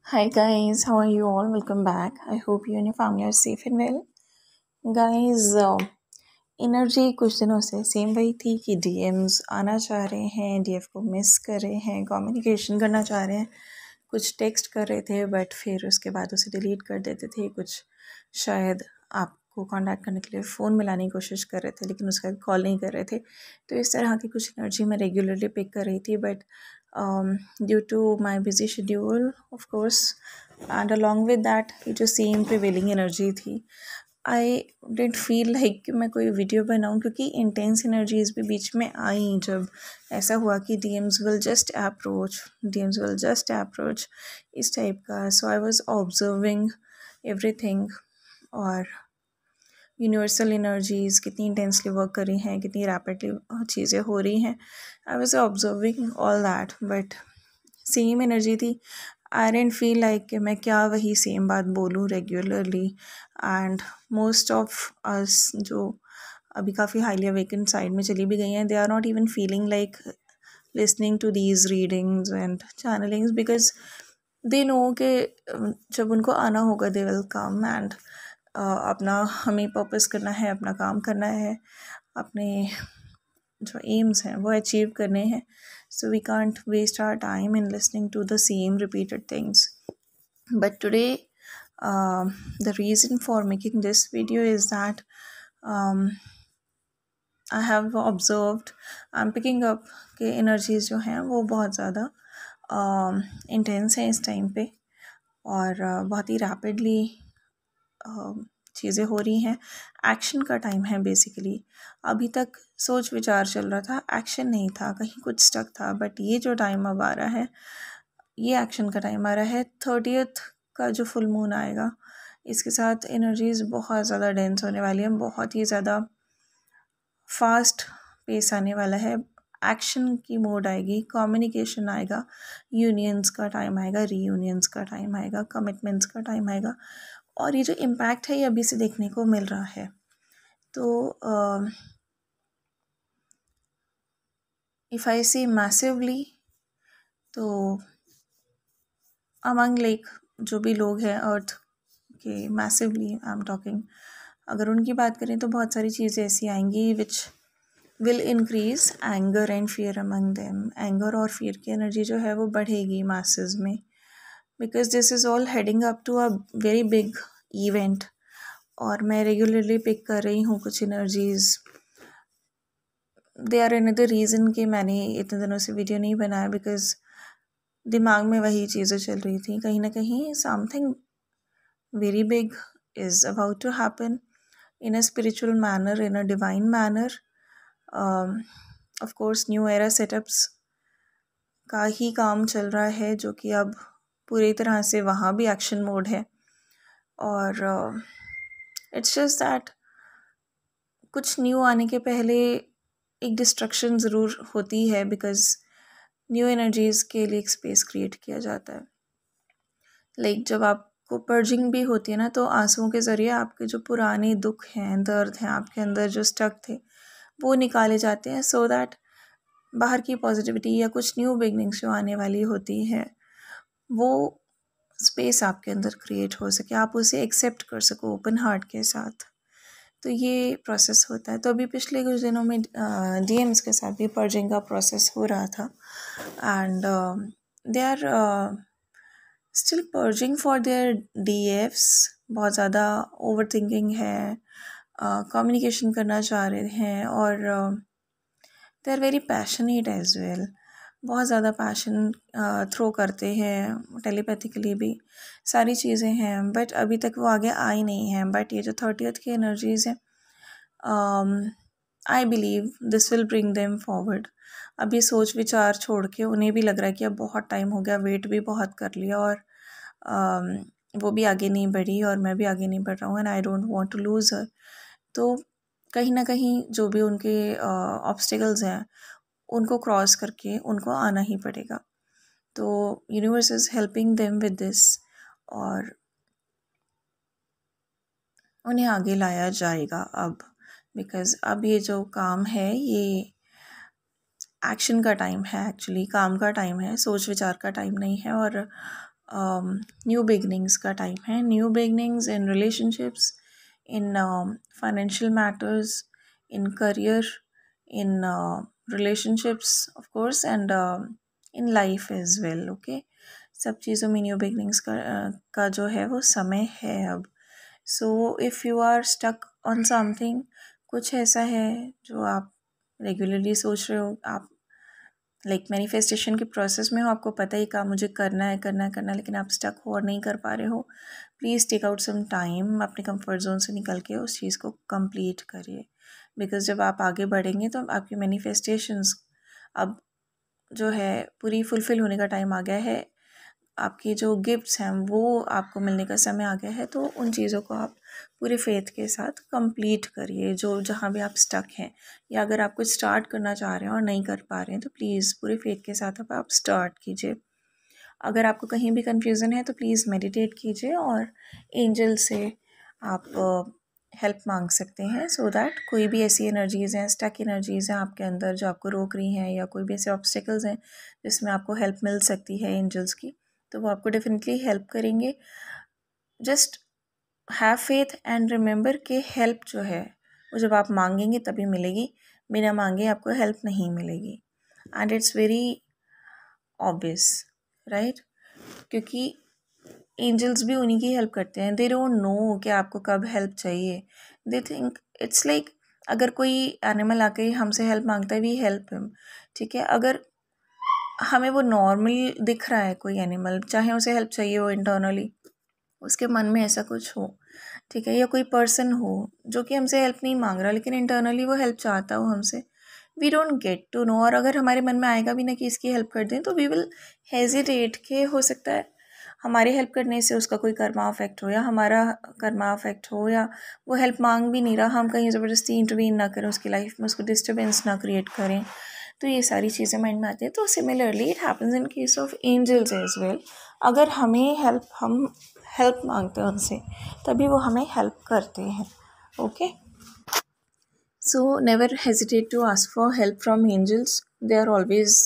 Hi guys, how are you all? Welcome back. I hope you and your family are safe and well. Guys, energy कुछ दिनों से same वही थी कि DMs आना चाह रहे हैं, डीएफ को मिस कर रहे हैं, कम्युनिकेशन करना चाह रहे हैं, कुछ टेक्स्ट कर रहे थे बट फिर उसके बाद उसे डिलीट कर देते थे, कुछ शायद आपको कांटेक्ट करने के लिए फ़ोन मिलाने की कोशिश कर रहे थे लेकिन उसका कॉल नहीं कर रहे थे। तो इस तरह की कुछ एनर्जी मैं रेगुलरली पिक कर रही थी but due to my busy schedule of course and along with that ये जो सेम प्रिवेलिंग एनर्जी थी, आई डिडंट फील लाइक कि मैं कोई वीडियो बनाऊं क्योंकि इंटेंस एनर्जीज भी बीच में आई। जब ऐसा हुआ कि डीएम्स विल जस्ट अप्रोच इस टाइप का, सो आई वाज ऑब्जर्विंग एवरीथिंग। और यूनिवर्सल एनर्जीज कितनी इंटेंसली वर्क कर रही हैं, कितनी रैपिडली चीज़ें हो रही हैं, I was observing all that but same energy थी। आई डेंट फील लाइक कि मैं क्या वही सेम बात बोलूँ regularly. And most of us जो अभी काफ़ी हाईली अवेकन साइड में चली भी गई हैं, they are not even feeling like listening to these readings and channellings because they know कि जब उनको आना होगा दे विल कम एंड अपना हमें पर्पस करना है, अपना काम करना है, अपने जो एम्स हैं वो अचीव करने हैं। So we can't waste our time in listening to the same repeated things. But today, the reason for making this video is that I have observed, I'm picking up कि energies जो हैं वो बहुत ज़्यादा intense हैं इस time पे और बहुत ही rapidly चीज़ें हो रही हैं। एक्शन का टाइम है बेसिकली। अभी तक सोच विचार चल रहा था, एक्शन नहीं था, कहीं कुछ स्टक था, बट ये जो टाइम अब आ रहा है ये एक्शन का टाइम आ रहा है। 30th का जो फुल मून आएगा इसके साथ एनर्जीज बहुत ज़्यादा डेंस होने वाली हैं, बहुत ही ज़्यादा फास्ट पेस आने वाला है, एक्शन की मोड आएगी, कम्युनिकेशन आएगा, यूनियंस का टाइम आएगा, रीयूनियंस का टाइम आएगा, कमिटमेंट्स का टाइम आएगा। और ये जो इम्पैक्ट है ये अभी से देखने को मिल रहा है। तो इफ़ आई सी मैसिवली, तो अमंग लाइक जो भी लोग हैं अर्थ के, मैसिवली आई एम टॉकिंग, अगर उनकी बात करें तो बहुत सारी चीज़ें ऐसी आएंगी which will increase anger and fear among them. Anger और फियर की एनर्जी जो है वो बढ़ेगी मासेस में because this is all heading up to a very big event. और मैं रेगुलरली पिक कर रही हूँ कुछ energies. They are another reason कि मैंने इतने दिनों से वीडियो नहीं बनाया बिकॉज दिमाग में वही चीज़ें चल रही थी। कहीं ना कहीं something very big is about to happen in a spiritual manner, in a divine manner. Of course new era setups का ही काम चल रहा है जो कि अब पूरी तरह से वहाँ भी एक्शन मोड है। और इट्स जस्ट दैट कुछ न्यू आने के पहले एक डिस्ट्रक्शन ज़रूर होती है बिकॉज न्यू एनर्जीज़ के लिए एक स्पेस क्रिएट किया जाता है। लाइक जब आपको पर्जिंग भी होती है ना, तो आंसुओं के ज़रिए आपके जो पुराने दुख हैं, दर्द हैं, आपके अंदर जो स्टक थे वो निकाले जाते हैं सो दैट बाहर की पॉजिटिविटी या कुछ न्यू बिगनिंग्स जो आने वाली होती है वो स्पेस आपके अंदर क्रिएट हो सके, आप उसे एक्सेप्ट कर सको ओपन हार्ट के साथ। तो ये प्रोसेस होता है। तो अभी पिछले कुछ दिनों में डीएम्स के साथ भी पर्जिंग का प्रोसेस हो रहा था and they are still purging for their DFs. बहुत ज़्यादा ओवर थिंकिंग है, कम्युनिकेशन करना चाह रहे हैं और they are very passionate as well. बहुत ज़्यादा पैशन थ्रो करते हैं, टेलीपैथिकली भी सारी चीज़ें हैं बट अभी तक वो आगे आई नहीं हैं। बट ये जो 30th की एनर्जीज़ हैं, I believe this will bring them forward. अब ये सोच विचार छोड़ के उन्हें भी लग रहा है कि अब बहुत टाइम हो गया, वेट भी बहुत कर लिया और वो भी आगे नहीं बढ़ी और मैं भी आगे नहीं बढ़ रहा हूँ and I don't want to lose her. तो कहीं ना कहीं जो भी उनके ऑब्स्टिकल्स हैं उनको क्रॉस करके उनको आना ही पड़ेगा। तो universe is helping them with this और उन्हें आगे लाया जाएगा अब बिकॉज़ अब ये जो काम है ये एक्शन का टाइम है, एक्चुअली काम का टाइम है, सोच विचार का टाइम नहीं है। और न्यू बिगनिंग्स का टाइम है. New beginnings in relationships, in financial matters, in career, in relationships of course, and in life as well. Okay, सब चीज़ों में न्यू बिगनिंग्स का जो है वो समय है अब. So if you are stuck on something, कुछ ऐसा है जो आप रेगुलरली सोच रहे हो, आप लाइक मैनिफेस्टेशन के प्रोसेस में हो, आपको पता ही काम मुझे करना है करना है करना है, लेकिन आप स्टक हो और नहीं कर पा रहे हो, please take out some time, अपने कंफर्ट जोन से निकल के उस चीज़ को कंप्लीट करिए. बिकॉज जब आप आगे बढ़ेंगे तो आपकी मैनिफेस्टेशंस अब जो है पूरी फुलफ़िल होने का टाइम आ गया है. आपकी जो गिफ्ट्स हैं वो आपको मिलने का समय आ गया है. तो उन चीज़ों को आप पूरे फेथ के साथ कंप्लीट करिए, जो जहाँ भी आप स्टक हैं, या अगर आप कुछ स्टार्ट करना चाह रहे हैं और नहीं कर पा रहे हैं तो प्लीज़ पूरे फेथ के साथ अब आप स्टार्ट कीजिए. अगर आपको कहीं भी कन्फ्यूज़न है तो प्लीज़ मेडिटेट कीजिए और एंजल से आप हेल्प मांग सकते हैं, सो दैट कोई भी ऐसी एनर्जीज़ हैं, स्टक एनर्जीज़ हैं आपके अंदर जो आपको रोक रही हैं, या कोई भी ऐसे ऑब्स्टिकल्स हैं जिसमें आपको हेल्प मिल सकती है एंजल्स की, तो वो आपको डेफिनेटली हेल्प करेंगे. Just have faith and remember कि हेल्प जो है वो जब आप मांगेंगे तभी मिलेगी, बिना मांगे आपको हेल्प नहीं मिलेगी. And it's very obvious, right? क्योंकि एंजल्स भी उन्हीं की हेल्प करते हैं. दे डोंट नो कि आपको कब हेल्प चाहिए. दे थिंक इट्स लाइक अगर कोई एनिमल आके हमसे हेल्प मांगता है, वी हेल्प हिम. ठीक है, अगर हमें वो नॉर्मल दिख रहा है कोई एनिमल, चाहे उसे हेल्प चाहिए हो इंटरनली, उसके मन में ऐसा कुछ हो, ठीक है, या कोई पर्सन हो जो कि हमसे हेल्प नहीं मांग रहा लेकिन इंटरनली वो हेल्प चाहता हो हमसे, we don't get to know. और अगर हमारे मन में आएगा भी ना कि इसकी हेल्प कर दें, तो वी विल हेजिटेट के हो सकता है हमारे हेल्प करने से उसका कोई कर्मा अफेक्ट हो, या हमारा कर्मा अफेक्ट हो, या वो हेल्प मांग भी नहीं रहा, हम कहीं ज़बरदस्ती इंटरवीन ना करें उसकी लाइफ में, उसको डिस्टर्बेंस ना क्रिएट करें. तो ये सारी चीज़ें माइंड में आती हैं. तो similarly it happens in case of angels as well. अगर हम हेल्प मांगते हैं उनसे, तभी वो हमें हेल्प करते हैं. Okay, so never hesitate to ask for help from angels. They are always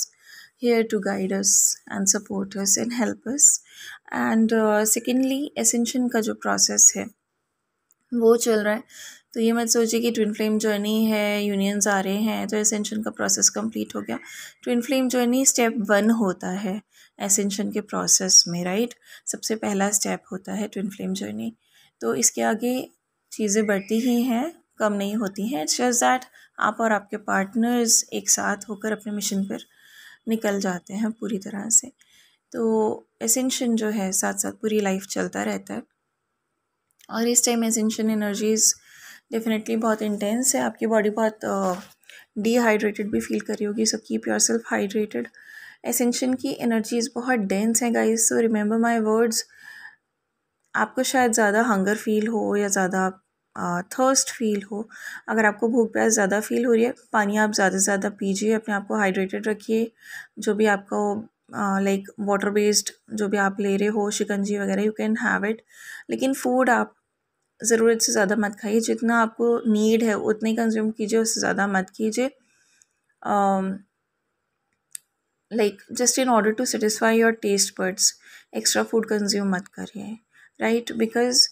here to guide us and support us and help us. And secondly, ascension का जो process है वो चल रहा है. तो ये मत सोचिए कि ट्विन फ्लेम जर्नी है, यूनियंस आ रहे हैं तो एसेंशन का प्रोसेस कंप्लीट हो गया. ट्विन फ्लेम जर्नी स्टेप 1 होता है एसेंशन के प्रोसेस में, राइट? सबसे पहला स्टेप होता है ट्विन फ्लेम जर्नी. तो इसके आगे चीज़ें बढ़ती ही हैं, कम नहीं होती हैं. इट्स जस्ट दैट आप और आपके पार्टनर्स एक साथ होकर अपने मिशन पर निकल जाते हैं पूरी तरह से. तो एसेंशन जो है साथ साथ पूरी लाइफ चलता रहता है. और इस टाइम एसेंशन एनर्जीज़ डेफिनेटली बहुत इंटेंस है. आपकी बॉडी बहुत डिहाइड्रेटेड भी फील कर रही होगी, so keep your self hydrated. Ascension की एनर्जीज़ बहुत डेंस हैं guys, so remember my words. आपको शायद ज़्यादा हंगर फील हो या ज़्यादा थर्स्ट फील हो. अगर आपको भूख प्यास ज़्यादा फील हो रही है, पानी आप ज़्यादा से ज़्यादा पीजिए, अपने आप को हाइड्रेटेड रखिए. जो भी आपको लाइक वाटर बेस्ड जो भी आप ले रहे हो, शिकंजी वगैरह, यू कैन हैव इट. लेकिन फूड आप ज़रूरत से ज़्यादा मत खाइए. जितना आपको नीड है उतनी कंज्यूम कीजिए, उससे ज़्यादा मत कीजिए. Like just in order to satisfy your taste buds extra food consume मत करिए, राइट? बिकॉज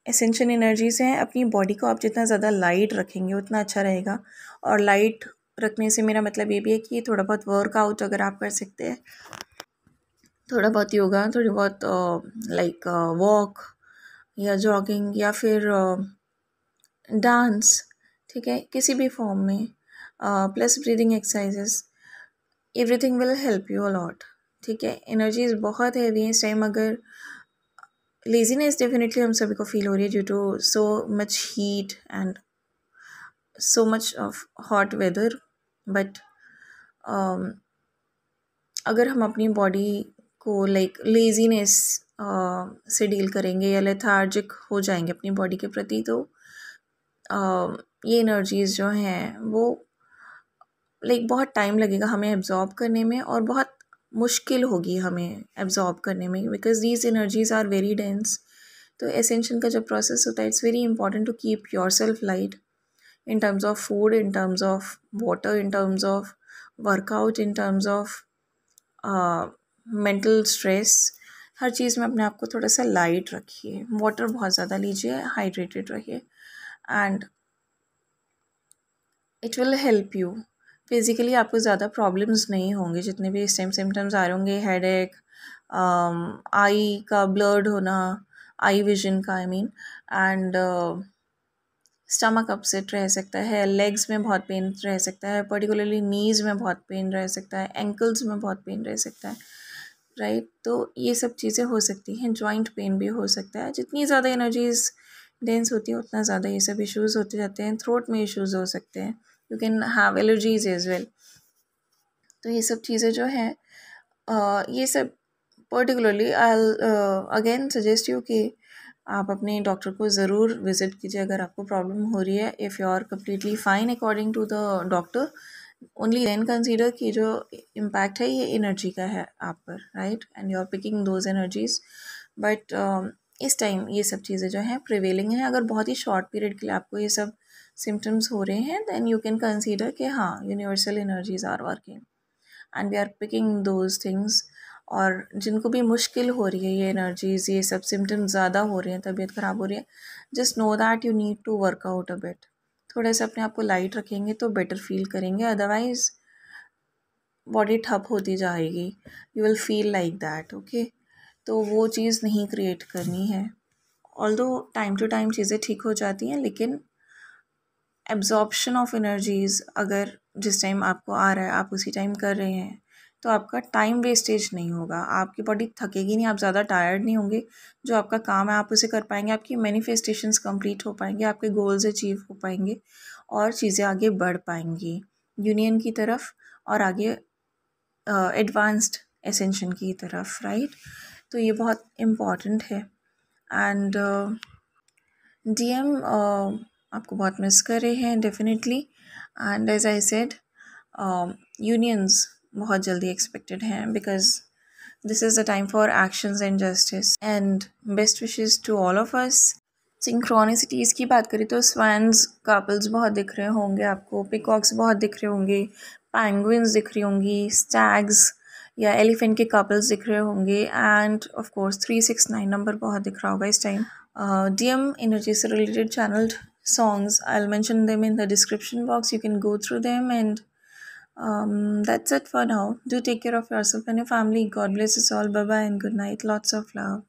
एसेंशियल एनर्जीज हैं, अपनी बॉडी को आप जितना ज़्यादा लाइट रखेंगे उतना अच्छा रहेगा. और लाइट रखने से मेरा मतलब ये भी है कि थोड़ा बहुत वर्कआउट अगर आप कर सकते हैं, थोड़ा बहुत योगा, थोड़ी बहुत लाइक वॉक या जॉगिंग या फिर डांस, ठीक है, किसी भी फॉर्म में, plus breathing exercises, everything will help you a lot. ठीक है, एनर्जीज बहुत हैवी है इस टाइम. अगर लेजीनेस डेफिनेटली हम सभी को फील हो रही है due to so much heat and so much of hot weather, but अगर हम अपनी बॉडी को लाइक लेजीनेस से डील करेंगे या लेथार्जिक हो जाएंगे अपनी बॉडी के प्रति, तो ये एनर्जीज़ जो हैं वो लाइक बहुत टाइम लगेगा हमें एब्जॉर्ब करने में, और बहुत मुश्किल होगी हमें एब्जॉर्ब करने में, because these energies are very dense. तो एसेंशन का जो प्रोसेस होता है, it's very important to keep yourself light in terms of food, in terms of water, in terms of workout, in terms of mental stress, हर चीज़ में अपने आप को थोड़ा सा लाइट रखिए, वाटर बहुत ज़्यादा लीजिए, हाइड्रेटेड रहिए, and it will help you. Physically आपको ज़्यादा प्रॉब्लम्स नहीं होंगे, जितने भी इस टाइम सिम्टम्स आ रहे होंगे, हेडेक, आई का ब्लर्ड होना, आई विजन का, I mean, and stomach upset रह सकता है, लेग्स में बहुत पेन रह सकता है, पर्टिकुलरली नीज़ में बहुत पेन रह सकता है, एंकल्स में बहुत पेन रह सकता है, राइट। तो ये सब चीज़ें हो सकती हैं, जॉइंट पेन भी हो सकता है। जितनी ज़्यादा एनर्जीज डेंस होती है उतना ज़्यादा ये सब इश्यूज़ होते जाते हैं। थ्रोट में इश्यूज़ हो सकते हैं, you can have allergies as well. तो ये सब चीज़ें जो हैं, ये सब particularly I again suggest you कि आप अपने डॉक्टर को ज़रूर विज़िट कीजिए अगर आपको प्रॉब्लम हो रही है। If you are completely fine according to the doctor, only then consider कि जो इम्पैक्ट है ये एनर्जी का है आप पर, right, and you are picking those energies. But इस टाइम ये सब चीज़ें जो हैं प्रिवेलिंग हैं। अगर बहुत ही शॉर्ट पीरियड के लिए आपको ये सब सिम्टम्स हो रहे हैं, देन यू कैन कंसीडर कि हाँ, universal energies are working and we are picking those things. और जिनको भी मुश्किल हो रही है ये एनर्जीज, ये सब सिम्टम्स ज़्यादा हो रहे हैं, तबीयत ख़राब हो रही है, just know that you need to work out a bit. थोड़ा सा अपने आप को लाइट रखेंगे तो बेटर फील करेंगे, अदरवाइज बॉडी ठप होती जाएगी, you will feel like that, okay. तो वो चीज़ नहीं क्रिएट करनी है। ऑल्दो टाइम टू टाइम चीज़ें ठीक हो जाती हैं, लेकिन एब्जॉर्प्शन ऑफ एनर्जीज अगर जिस टाइम आपको आ रहा है आप उसी टाइम कर रहे हैं, तो आपका टाइम वेस्टेज नहीं होगा, आपकी बॉडी थकेगी नहीं, आप ज़्यादा टायर्ड नहीं होंगे, जो आपका काम है आप उसे कर पाएंगे, आपकी मैनिफेस्टेशंस कंप्लीट हो पाएंगे, आपके गोल्स अचीव हो पाएंगे और चीज़ें आगे बढ़ पाएंगी यूनियन की तरफ और आगे एडवांस्ड एसेंशन की तरफ, राइट। तो ये बहुत इम्पॉर्टेंट है। एंड डीएम आपको बहुत मिस कर रहे हैं definitely, and as I said unions बहुत जल्दी एक्सपेक्टेड हैं, because this is the time for actions and justice and best wishes to all of us. Synchronicities की बात करें तो स्वैन्स कपल्स बहुत दिख रहे होंगे आपको, पिकॉक्स बहुत दिख रहे होंगे, पैंगुइन्स दिख रही होंगी, स्टैग्स या एलिफेंट के कपल्स दिख रहे होंगे, एंड ऑफ कोर्स 369 नंबर बहुत दिख रहा होगा इस टाइम। DM energy से related channeled songs, I'll mention them in the description box, you can go through them, and that's it for now. Do take care of yourself and your family. God bless us all. Bye bye and good night. Lots of love.